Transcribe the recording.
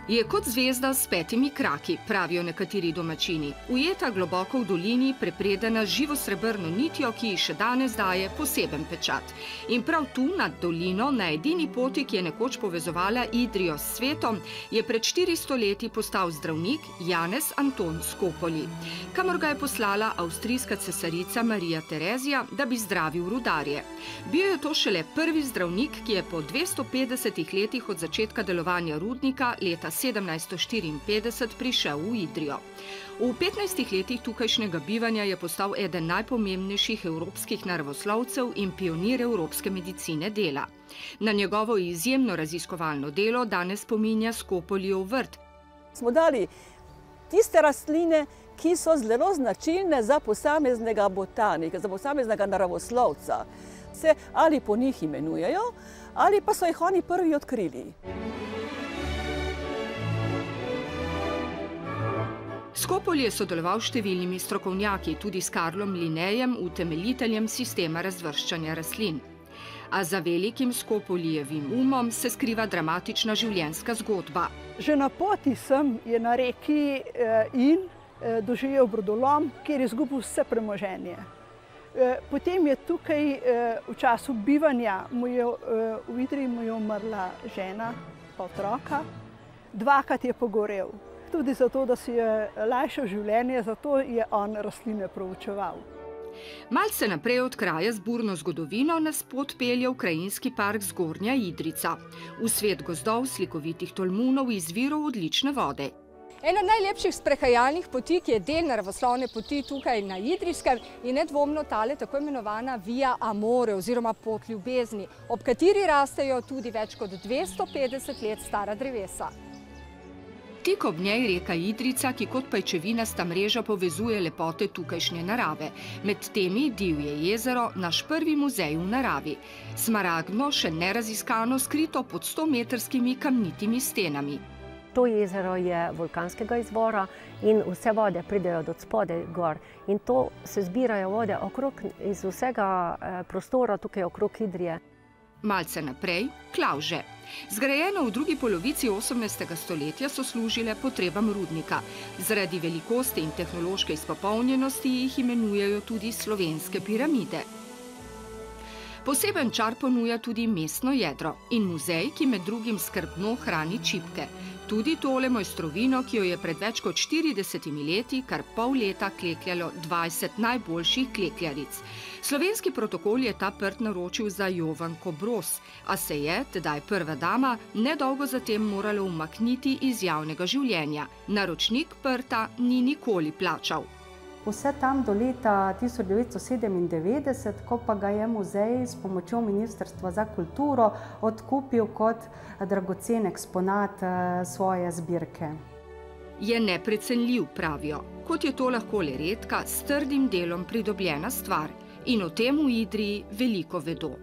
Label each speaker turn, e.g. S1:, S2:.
S1: Je kot zvezda s 5 kraki, pravijo nekateri domačini, ujeta globoko v dolini, prepredena z živosrebrno nitjo, ki ji še danes daje poseben pečat. In prav tu, nad dolino, na edini poti, ki je nekoč povezovala Idrijo s svetom, je pred 400 leti postal zdravnik Janez Anton Skopoli, kamor ga je poslala avstrijska cesarica Marija Terezija, da bi zdravil rudarje. Bil je to šele prvi zdravnik, ki je po 250 letih od začetka delovanja rudnika leta 1754 prišel v Idrijo. V 15 letih tukajšnjega bivanja je postal eden najpomembnejših evropskih naravoslovcev in pionir evropske medicine dela. Na njegovo izjemno raziskovalno delo danes spominja Skopolijev vrt.
S2: Smo dali tiste rastline, ki so zelo značilne za posameznega botanika, za posameznega naravoslovca. Se ali po njih imenujejo, ali pa so jih oni prvi odkrili.
S1: Skopol je sodeloval s številnimi strokovnjaki, tudi s Karlom Linnejem, utemeljiteljem sistema razvrščanja rastlin. A za velikim Skopolijevim umom se skriva dramatična življenjska zgodba.
S3: Že na poti sem je na reki In doživel brodolom, kjer je izgubil vse premoženje. Potem je tukaj v času bivanja v Idriji mu je umrla žena pa otroka, dvakrat je pogorel. Tudi zato, da si je lajšal življenje, zato je on rastline proučeval.
S1: Malce naprej od kraja z burno zgodovino nas pot pelje v krajinski park Zgornja Idrijca, v svet gozdov, slikovitih tolmunov, izvirov odlične vode.
S4: Ena najlepših sprehajalnih poti, ki je del naravoslovne poti tukaj na Idrijskem, je nedvomno tale tako imenovana Via Amore oziroma pot ljubezni, ob kateri rastejo tudi več kot 250 let stara drevesa.
S1: Tik ob njej reka Idrijca, ki kot pajčevinasta mreža povezuje lepote tukajšnje narave. Med temi divje jezero, naš prvi muzej v naravi. Smaragdno, še neraziskano, skrito pod 100-metrskimi kamnitimi stenami.
S5: To jezero je vulkanskega izvora in vse vode pridejo do spodaj gor. In to se zbirajo vode iz vsega prostora tukaj okrog Idrije.
S1: Malce naprej, klavže. Zgrajene v drugi polovici 18. stoletja so služile potrebam rudnika. Zaradi velikosti in tehnološke izpopolnjenosti jih imenujejo tudi slovenske piramide. Poseben čar ponuja tudi mestno jedro in muzej, ki med drugim skrbno hrani čipke. Tudi tole mojstrovino, ki jo je pred več kot 40 leti kar pol leta klekljalo 20 najboljših klekljaric. Slovenski protokol je ta prt naročil za Jovanko Broz, a se je, tedaj prva dama, nedolgo zatem morala umakniti iz javnega življenja. Naročnik prta ni nikoli plačal.
S6: Vse tam do leta 1997, ko pa ga je muzej s pomočjo Ministrstva za kulturo odkupil kot dragocen eksponat svoje zbirke.
S1: Je neprecenljiv, pravijo, kot je to lahko le redka, s trdim delom pridobljena stvar. In o tem v Idriji veliko vedo.